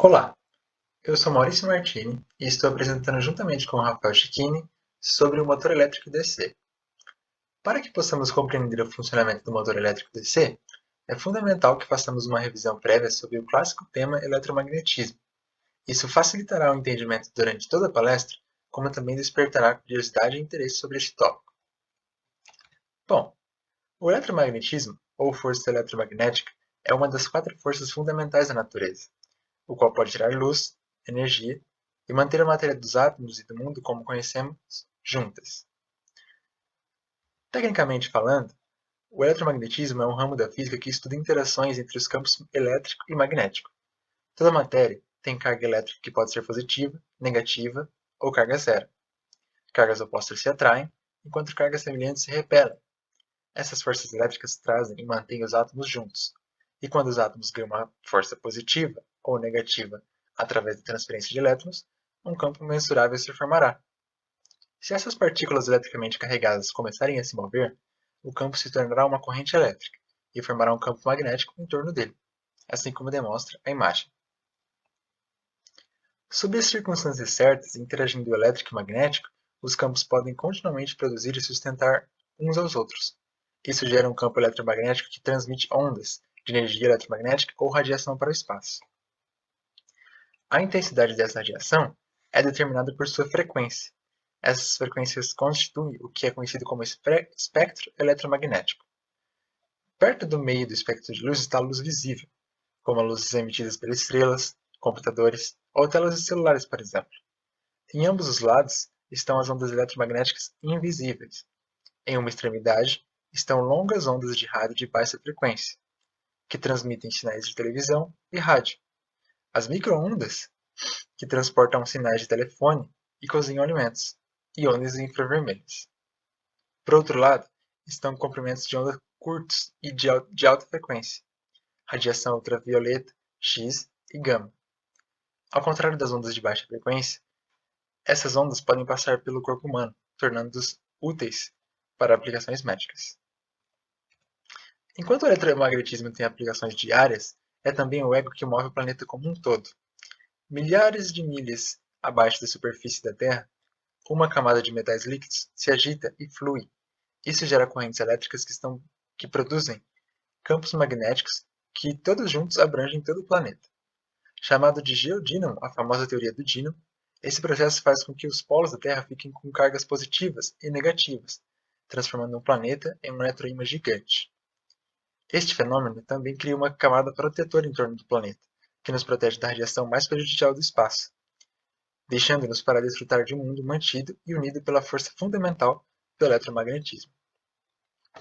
Olá, eu sou Maurício Martini e estou apresentando juntamente com Rafael Cecchini sobre o motor elétrico DC. Para que possamos compreender o funcionamento do motor elétrico DC, é fundamental que façamos uma revisão prévia sobre o clássico tema eletromagnetismo. Isso facilitará o entendimento durante toda a palestra, como também despertará curiosidade e interesse sobre este tópico. Bom, o eletromagnetismo, ou força eletromagnética, é uma das 4 forças fundamentais da natureza, o qual pode gerar luz, energia e manter a matéria dos átomos e do mundo como conhecemos juntas. Tecnicamente falando, o eletromagnetismo é um ramo da física que estuda interações entre os campos elétrico e magnético. Toda matéria tem carga elétrica que pode ser positiva, negativa ou carga zero. Cargas opostas se atraem, enquanto cargas semelhantes se repelem. Essas forças elétricas trazem e mantêm os átomos juntos. E quando os átomos ganham uma força positiva ou negativa através da transferência de elétrons, um campo mensurável se formará. Se essas partículas eletricamente carregadas começarem a se mover, o campo se tornará uma corrente elétrica e formará um campo magnético em torno dele, assim como demonstra a imagem. Sob as circunstâncias certas, interagindo o elétrico e o magnético, os campos podem continuamente produzir e sustentar uns aos outros. Isso gera um campo eletromagnético que transmite ondas de energia eletromagnética ou radiação para o espaço. A intensidade dessa radiação é determinada por sua frequência. Essas frequências constituem o que é conhecido como espectro eletromagnético. Perto do meio do espectro de luz está a luz visível, como as luzes emitidas pelas estrelas, computadores ou telas de celulares, por exemplo. Em ambos os lados estão as ondas eletromagnéticas invisíveis. Em uma extremidade estão longas ondas de rádio de baixa frequência, que transmitem sinais de televisão e rádio. As micro-ondas, que transportam sinais de telefone e cozinham alimentos, e ondas infravermelhas. Por outro lado, estão comprimentos de onda curtos e de alta frequência, radiação ultravioleta, X e gama. Ao contrário das ondas de baixa frequência, essas ondas podem passar pelo corpo humano, tornando-os úteis para aplicações médicas. Enquanto o eletromagnetismo tem aplicações diárias, é também o ego que move o planeta como um todo. Milhares de milhas abaixo da superfície da Terra, uma camada de metais líquidos se agita e flui. Isso gera correntes elétricas que produzem campos magnéticos que todos juntos abrangem todo o planeta. Chamado de geodínamo, a famosa teoria do dínamo, esse processo faz com que os polos da Terra fiquem com cargas positivas e negativas, transformando um planeta em um eletroímã gigante. Este fenômeno também cria uma camada protetora em torno do planeta, que nos protege da radiação mais prejudicial do espaço, deixando-nos para desfrutar de um mundo mantido e unido pela força fundamental do eletromagnetismo.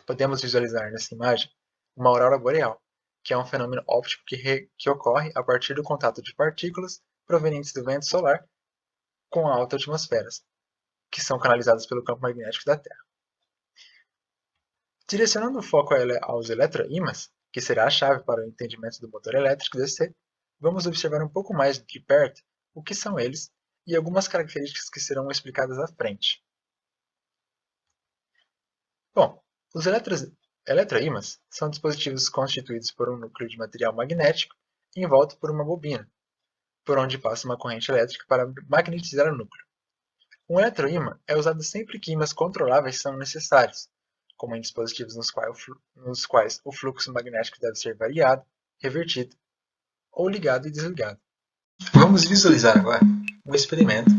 Podemos visualizar nessa imagem uma aurora boreal, que é um fenômeno óptico que ocorre a partir do contato de partículas provenientes do vento solar com a alta atmosfera, que são canalizadas pelo campo magnético da Terra. Direcionando o foco aos eletroímãs, que será a chave para o entendimento do motor elétrico DC, vamos observar um pouco mais de perto o que são eles e algumas características que serão explicadas à frente. Bom, os eletroímãs são dispositivos constituídos por um núcleo de material magnético envolto por uma bobina, por onde passa uma corrente elétrica para magnetizar o núcleo. Um eletroímã é usado sempre que ímãs controláveis são necessários, como em dispositivos nos quais o fluxo magnético deve ser variado, revertido, ou ligado e desligado. Vamos visualizar agora um experimento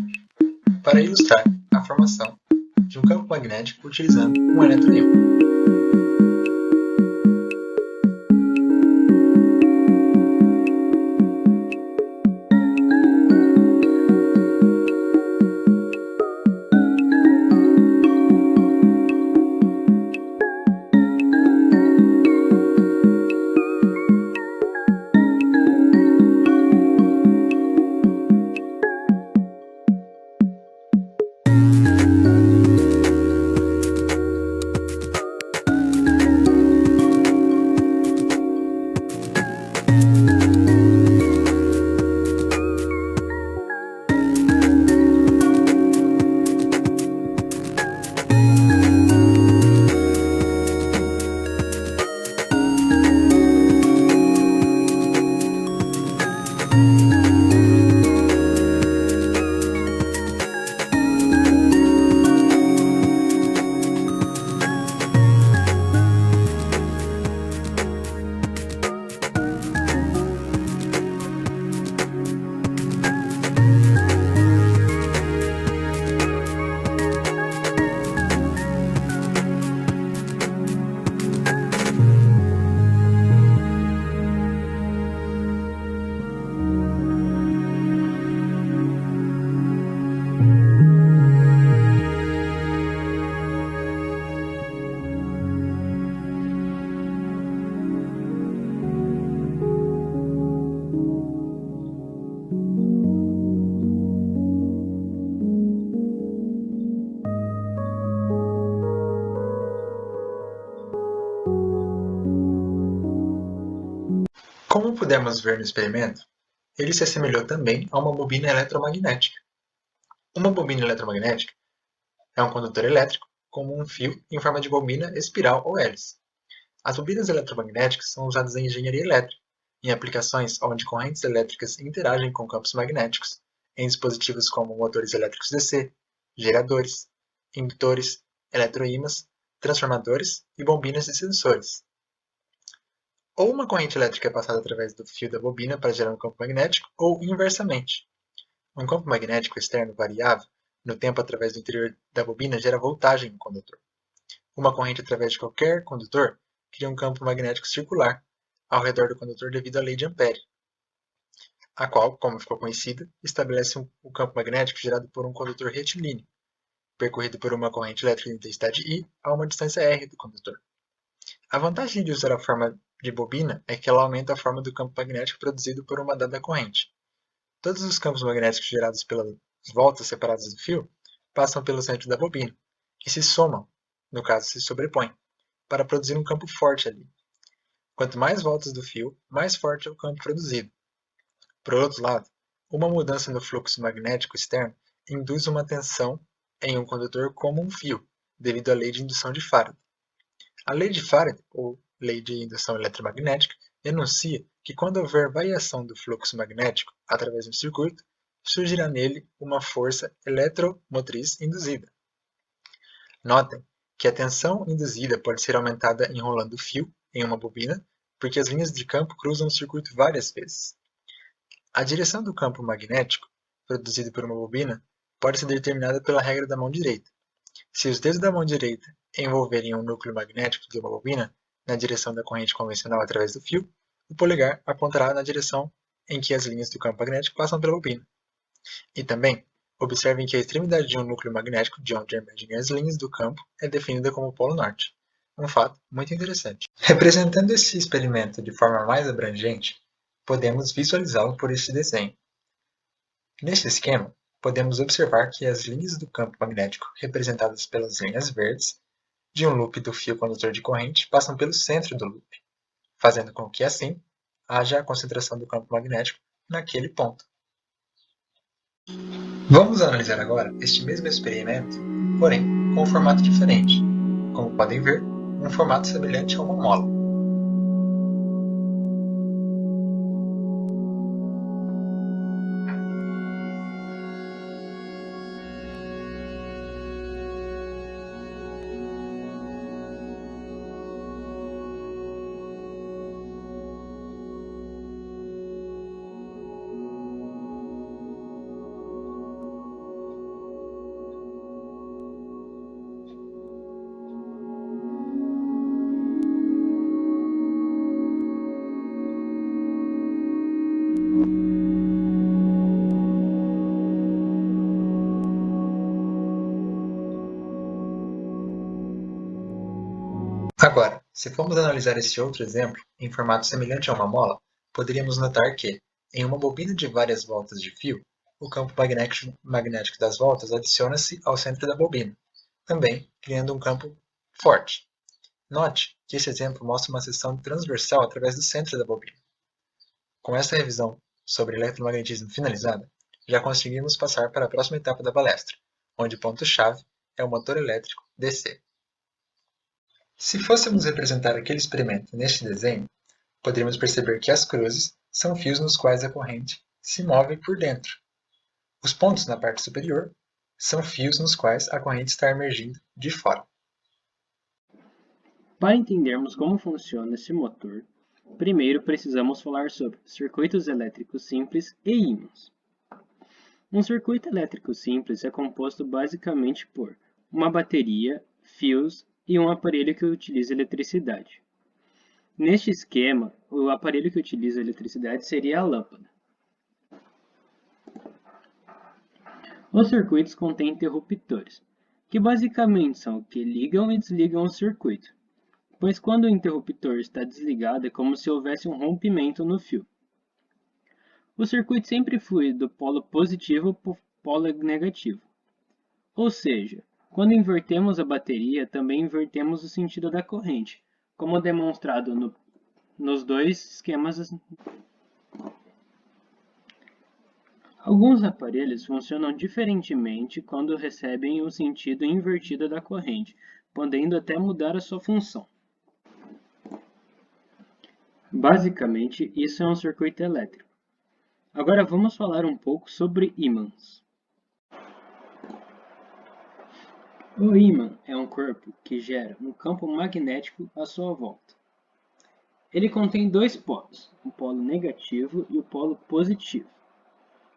para ilustrar a formação de um campo magnético utilizando um eletroímã. Como pudemos ver no experimento, ele se assemelhou também a uma bobina eletromagnética. Uma bobina eletromagnética é um condutor elétrico como um fio em forma de bobina, espiral ou hélice. As bobinas eletromagnéticas são usadas em engenharia elétrica, em aplicações onde correntes elétricas interagem com campos magnéticos, em dispositivos como motores elétricos DC, geradores, indutores, eletroímãs, transformadores e bobinas de sensores. Ou uma corrente elétrica é passada através do fio da bobina para gerar um campo magnético, ou inversamente. Um campo magnético externo variável no tempo através do interior da bobina gera voltagem no condutor. Uma corrente através de qualquer condutor cria um campo magnético circular ao redor do condutor devido à lei de Ampère, a qual, como ficou conhecida, estabelece o campo magnético gerado por um condutor retilíneo, percorrido por uma corrente elétrica de intensidade I a uma distância R do condutor. A vantagem de usar a forma de bobina é que ela aumenta a forma do campo magnético produzido por uma dada corrente. Todos os campos magnéticos gerados pelas voltas separadas do fio passam pelo centro da bobina e se somam, no caso se sobrepõem, para produzir um campo forte ali. Quanto mais voltas do fio, mais forte é o campo produzido. Por outro lado, uma mudança no fluxo magnético externo induz uma tensão em um condutor como um fio, devido à lei de indução de Faraday. A lei de Faraday, ou lei de indução eletromagnética, enuncia que quando houver variação do fluxo magnético através de um circuito, surgirá nele uma força eletromotriz induzida. Notem que a tensão induzida pode ser aumentada enrolando o fio em uma bobina, porque as linhas de campo cruzam o circuito várias vezes. A direção do campo magnético, produzido por uma bobina, pode ser determinada pela regra da mão direita. Se os dedos da mão direita envolverem um núcleo magnético de uma bobina na direção da corrente convencional através do fio, o polegar apontará na direção em que as linhas do campo magnético passam pela bobina. E também, observem que a extremidade de um núcleo magnético, de onde emergem as linhas do campo, é definida como o polo norte. Um fato muito interessante. Representando esse experimento de forma mais abrangente, podemos visualizá-lo por este desenho. Neste esquema, podemos observar que as linhas do campo magnético, representadas pelas linhas verdes, de um loop do fio condutor de corrente, passam pelo centro do loop, fazendo com que, assim, haja a concentração do campo magnético naquele ponto. Vamos analisar agora este mesmo experimento, porém com um formato diferente. Como podem ver, um formato semelhante a uma mola. Agora, se formos analisar este outro exemplo, em formato semelhante a uma mola, poderíamos notar que, em uma bobina de várias voltas de fio, o campo magnético das voltas adiciona-se ao centro da bobina, também criando um campo forte. Note que este exemplo mostra uma seção transversal através do centro da bobina. Com esta revisão sobre eletromagnetismo finalizada, já conseguimos passar para a próxima etapa da palestra, onde o ponto-chave é o motor elétrico DC. Se fôssemos representar aquele experimento neste desenho, poderíamos perceber que as cruzes são fios nos quais a corrente se move por dentro. Os pontos na parte superior são fios nos quais a corrente está emergindo de fora. Para entendermos como funciona esse motor, primeiro precisamos falar sobre circuitos elétricos simples e ímãs. Um circuito elétrico simples é composto basicamente por uma bateria, fios e um aparelho que utiliza eletricidade. Neste esquema, o aparelho que utiliza eletricidade seria a lâmpada. Os circuitos contêm interruptores, que basicamente são o que ligam e desligam o circuito, pois quando o interruptor está desligado é como se houvesse um rompimento no fio. O circuito sempre flui do polo positivo para o polo negativo. Ou seja, quando invertemos a bateria, também invertemos o sentido da corrente, como demonstrado no nos dois esquemas. Alguns aparelhos funcionam diferentemente quando recebem o sentido invertido da corrente, podendo até mudar a sua função. Basicamente, isso é um circuito elétrico. Agora vamos falar um pouco sobre ímãs. O ímã é um corpo que gera um campo magnético à sua volta. Ele contém dois polos, o polo negativo e o polo positivo,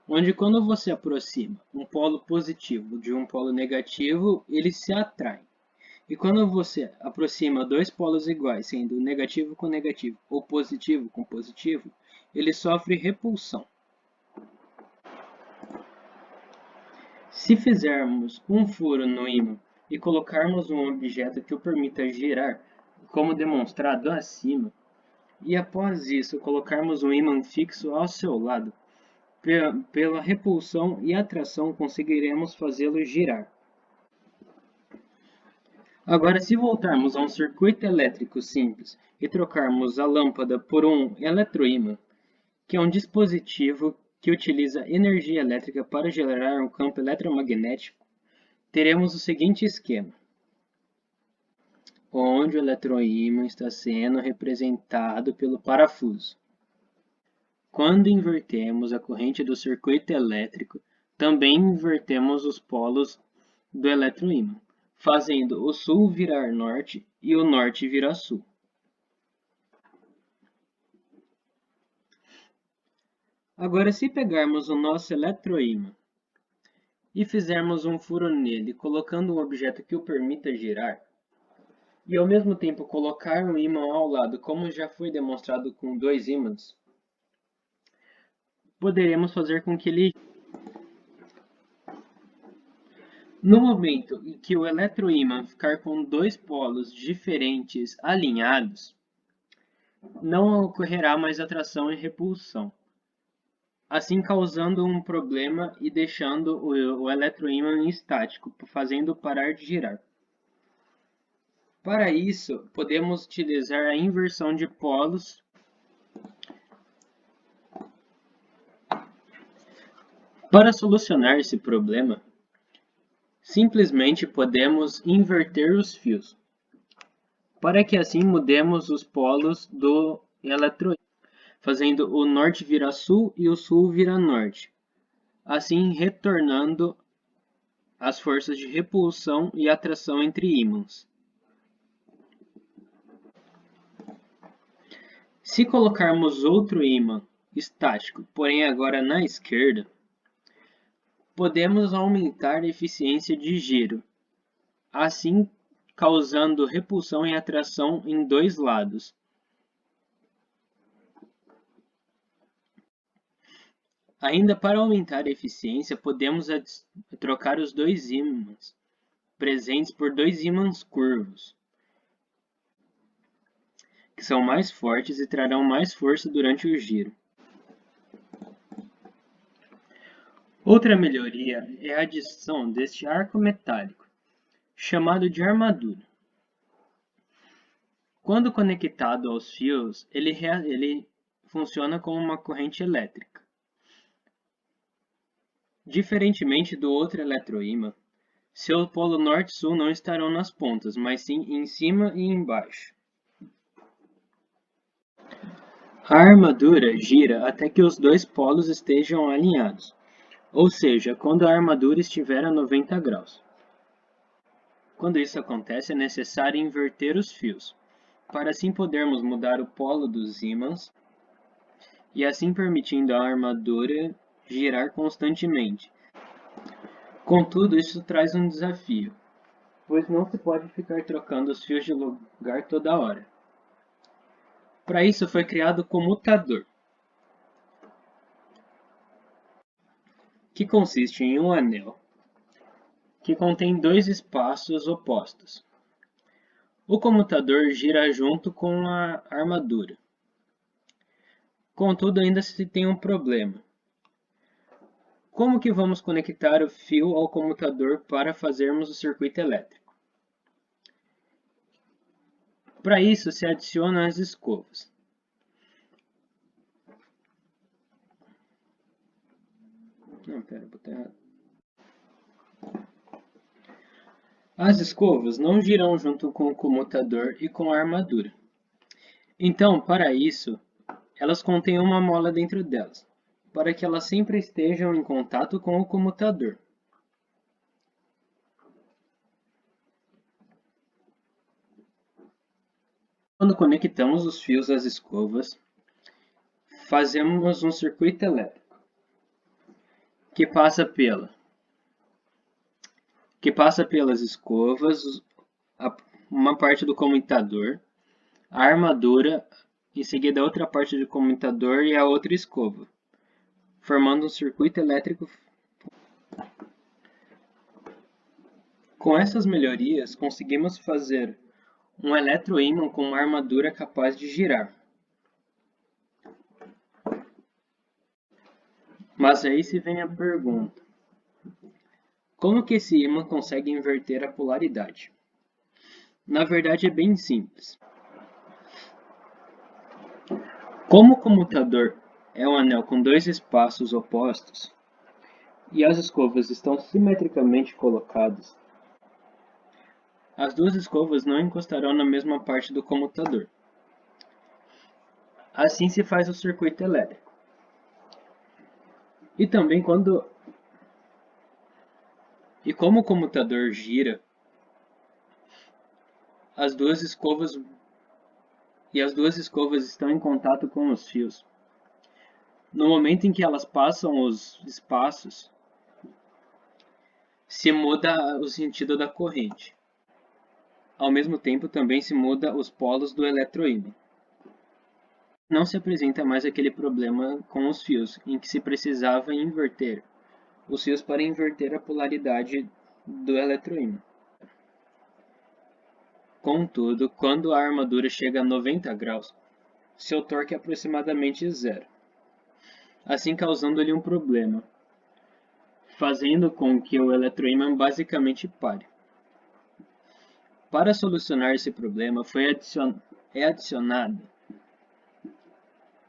onde quando você aproxima um polo positivo de um polo negativo, eles se atraem. E quando você aproxima dois polos iguais, sendo negativo com negativo ou positivo com positivo, ele sofre repulsão. Se fizermos um furo no ímã e colocarmos um objeto que o permita girar, como demonstrado acima, e após isso colocarmos um ímã fixo ao seu lado, pela repulsão e atração conseguiremos fazê-lo girar. Agora, se voltarmos a um circuito elétrico simples e trocarmos a lâmpada por um eletroímã, que é um dispositivo que utiliza energia elétrica para gerar um campo eletromagnético, teremos o seguinte esquema, onde o eletroímã está sendo representado pelo parafuso. Quando invertemos a corrente do circuito elétrico, também invertemos os polos do eletroímã, fazendo o sul virar norte e o norte virar sul. Agora, se pegarmos o nosso eletroímã e fizermos um furo nele, colocando um objeto que o permita girar, e ao mesmo tempo colocar um ímã ao lado, como já foi demonstrado com dois ímãs, poderemos fazer com que ele... No momento em que o eletroímã ficar com dois polos diferentes alinhados, não ocorrerá mais atração e repulsão, assim causando um problema e deixando o eletroímã estático, fazendo parar de girar. Para isso, podemos utilizar a inversão de polos. Para solucionar esse problema, simplesmente podemos inverter os fios, para que assim mudemos os polos do eletroímã, fazendo o norte virar sul e o sul virar norte, assim retornando as forças de repulsão e atração entre ímãs. Se colocarmos outro ímã estático, porém agora na esquerda, podemos aumentar a eficiência de giro, assim causando repulsão e atração em dois lados. Ainda para aumentar a eficiência, podemos trocar os dois ímãs presentes por dois ímãs curvos, que são mais fortes e trarão mais força durante o giro. Outra melhoria é a adição deste arco metálico, chamado de armadura. Quando conectado aos fios, ele funciona como uma corrente elétrica. Diferentemente do outro eletroímã, seu polo norte e sul não estarão nas pontas, mas sim em cima e embaixo. A armadura gira até que os dois polos estejam alinhados, ou seja, quando a armadura estiver a 90 graus. Quando isso acontece, é necessário inverter os fios, para assim podermos mudar o polo dos ímãs e assim permitindo a armadura girar constantemente. Contudo, isso traz um desafio, pois não se pode ficar trocando os fios de lugar toda hora. Para isso foi criado o comutador, que consiste em um anel que contém dois espaços opostos. O comutador gira junto com a armadura. Contudo, ainda se tem um problema. Como que vamos conectar o fio ao comutador para fazermos o circuito elétrico? Para isso, se adiciona as escovas. Não, pera, botei errado. As escovas não giram junto com o comutador e com a armadura. Então, para isso, elas contêm uma mola dentro delas, para que elas sempre estejam em contato com o comutador. Quando conectamos os fios às escovas, fazemos um circuito elétrico que passa pelas escovas, uma parte do comutador, a armadura, em seguida a outra parte do comutador e a outra escova, formando um circuito elétrico. Com essas melhorias, conseguimos fazer um eletroímã com uma armadura capaz de girar. Mas aí se vem a pergunta: como que esse ímã consegue inverter a polaridade? Na verdade é bem simples. Como o comutador é um anel com dois espaços opostos e as escovas estão simetricamente colocadas, as duas escovas não encostarão na mesma parte do comutador. Assim se faz o circuito elétrico. E também como o comutador gira, as duas escovas estão em contato com os fios. No momento em que elas passam os espaços, se muda o sentido da corrente. Ao mesmo tempo, também se muda os polos do eletroímã. Não se apresenta mais aquele problema com os fios, em que se precisava inverter os fios para inverter a polaridade do eletroímã. Contudo, quando a armadura chega a 90 graus, seu torque é aproximadamente zero, assim causando-lhe um problema, fazendo com que o eletroímã basicamente pare. Para solucionar esse problema, é adicionada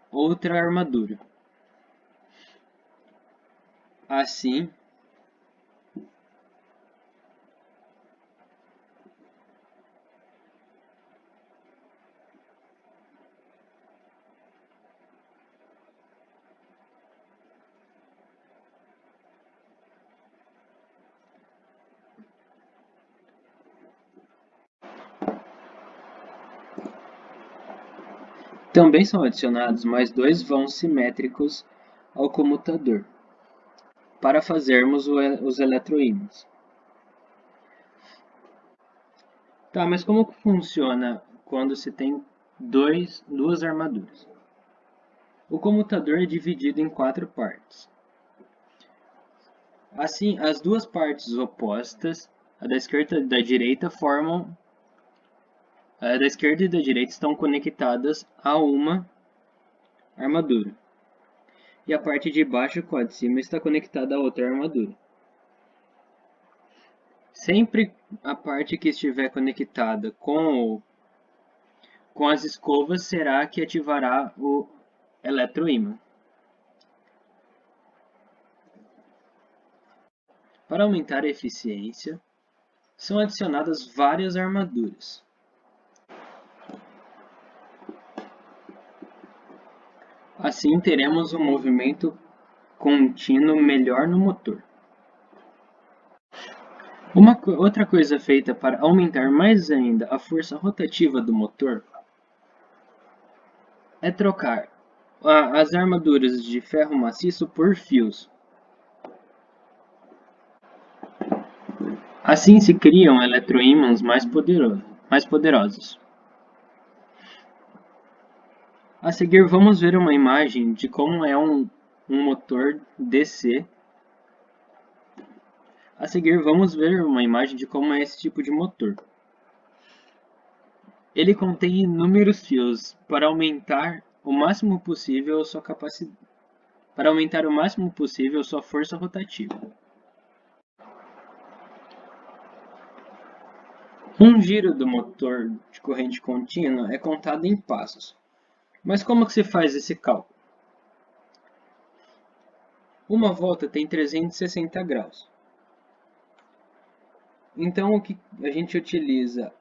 outra armadura. Assim, também são adicionados mais dois vãos simétricos ao comutador, para fazermos os eletroímãs. Tá, mas como que funciona quando se tem duas armaduras? O comutador é dividido em 4 partes. Assim, as duas partes opostas, a da esquerda e da direita, a da esquerda e da direita estão conectadas a uma armadura. E a parte de baixo com a de cima está conectada a outra armadura. Sempre a parte que estiver conectada com as escovas será a que ativará o eletroímã. Para aumentar a eficiência, são adicionadas várias armaduras. Assim teremos um movimento contínuo melhor no motor. Outra coisa feita para aumentar mais ainda a força rotativa do motor é trocar as armaduras de ferro maciço por fios. Assim se criam eletroímãs mais poderosos. A seguir vamos ver uma imagem de como é um motor DC. A seguir vamos ver uma imagem de como é esse tipo de motor. Ele contém inúmeros fios para aumentar o máximo possível sua capacidade, para aumentar o máximo possível sua força rotativa. Um giro do motor de corrente contínua é contado em passos. Mas como que se faz esse cálculo? Uma volta tem 360 graus. Então, o que a gente utiliza?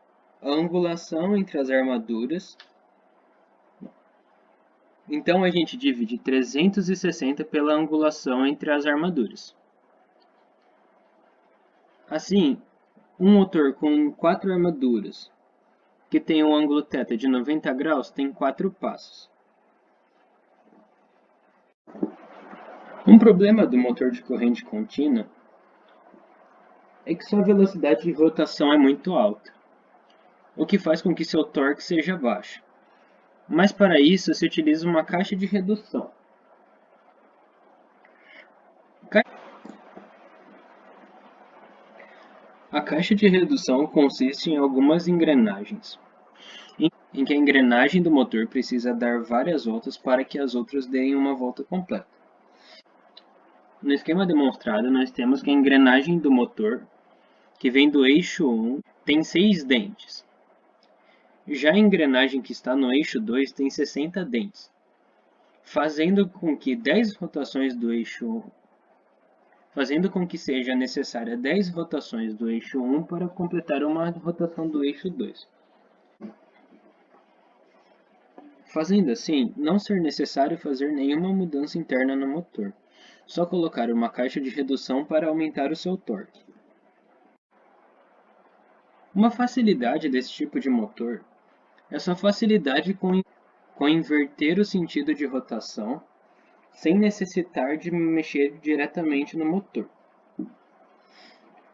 A angulação entre as armaduras. Então, a gente divide 360 pela angulação entre as armaduras. Assim, um motor com 4 armaduras, que tem um ângulo θ de 90 graus, tem 4 passos. Um problema do motor de corrente contínua é que sua velocidade de rotação é muito alta, o que faz com que seu torque seja baixo. Mas para isso se utiliza uma caixa de redução. A caixa de redução consiste em algumas engrenagens, em que a engrenagem do motor precisa dar várias voltas para que as outras deem uma volta completa. No esquema demonstrado, nós temos que a engrenagem do motor, que vem do eixo 1, tem 6 dentes. Já a engrenagem que está no eixo 2 tem 60 dentes, fazendo com que 10 rotações do eixo 1, fazendo com que seja necessária 10 rotações do eixo 1 para completar uma rotação do eixo 2. Fazendo assim, não ser necessário fazer nenhuma mudança interna no motor, só colocar uma caixa de redução para aumentar o seu torque. Uma facilidade desse tipo de motor é sua facilidade com inverter o sentido de rotação sem necessitar de mexer diretamente no motor.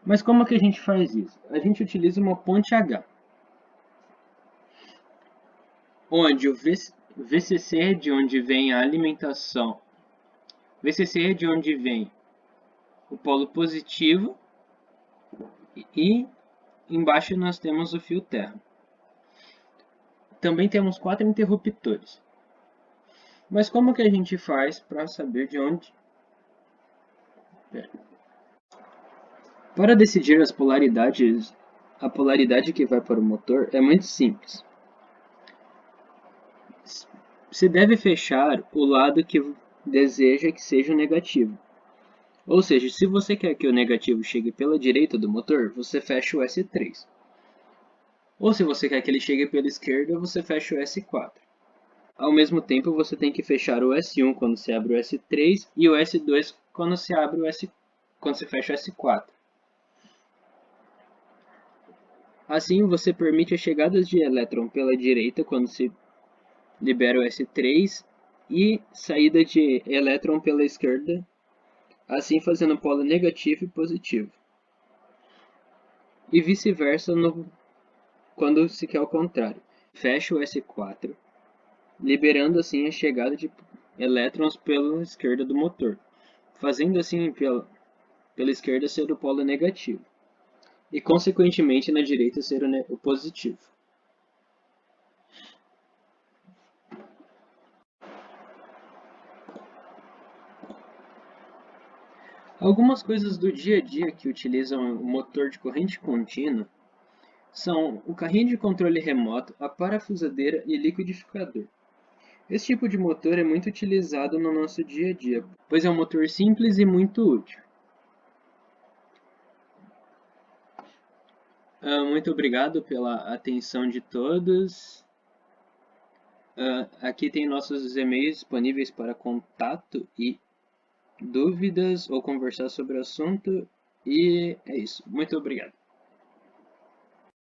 Mas como que a gente faz isso? A gente utiliza uma ponte H, onde o VCC é de onde vem a alimentação, VCC é de onde vem o polo positivo e embaixo nós temos o fio terra. Também temos 4 interruptores. Mas como que a gente faz para saber de onde? Para decidir as polaridades, a polaridade que vai para o motor é muito simples. Se deve fechar o lado que deseja que seja o negativo. Ou seja, se você quer que o negativo chegue pela direita do motor, você fecha o S3. Ou se você quer que ele chegue pela esquerda, você fecha o S4. Ao mesmo tempo, você tem que fechar o S1 quando você abre o S3 e o S2 quando você fecha o S4. Assim, você permite a chegada de elétron pela direita quando se libera o S3 e saída de elétron pela esquerda, assim fazendo polo negativo e positivo. E vice-versa quando se quer o contrário. Fecha o S4, liberando assim a chegada de elétrons pela esquerda do motor, fazendo assim pela esquerda ser o polo negativo e consequentemente na direita ser o positivo. Algumas coisas do dia a dia que utilizam o motor de corrente contínua são o carrinho de controle remoto, a parafusadeira e liquidificador. Esse tipo de motor é muito utilizado no nosso dia a dia, pois é um motor simples e muito útil. Muito obrigado pela atenção de todos. Aqui tem nossos e-mails disponíveis para contato e dúvidas ou conversar sobre o assunto. E é isso. Muito obrigado.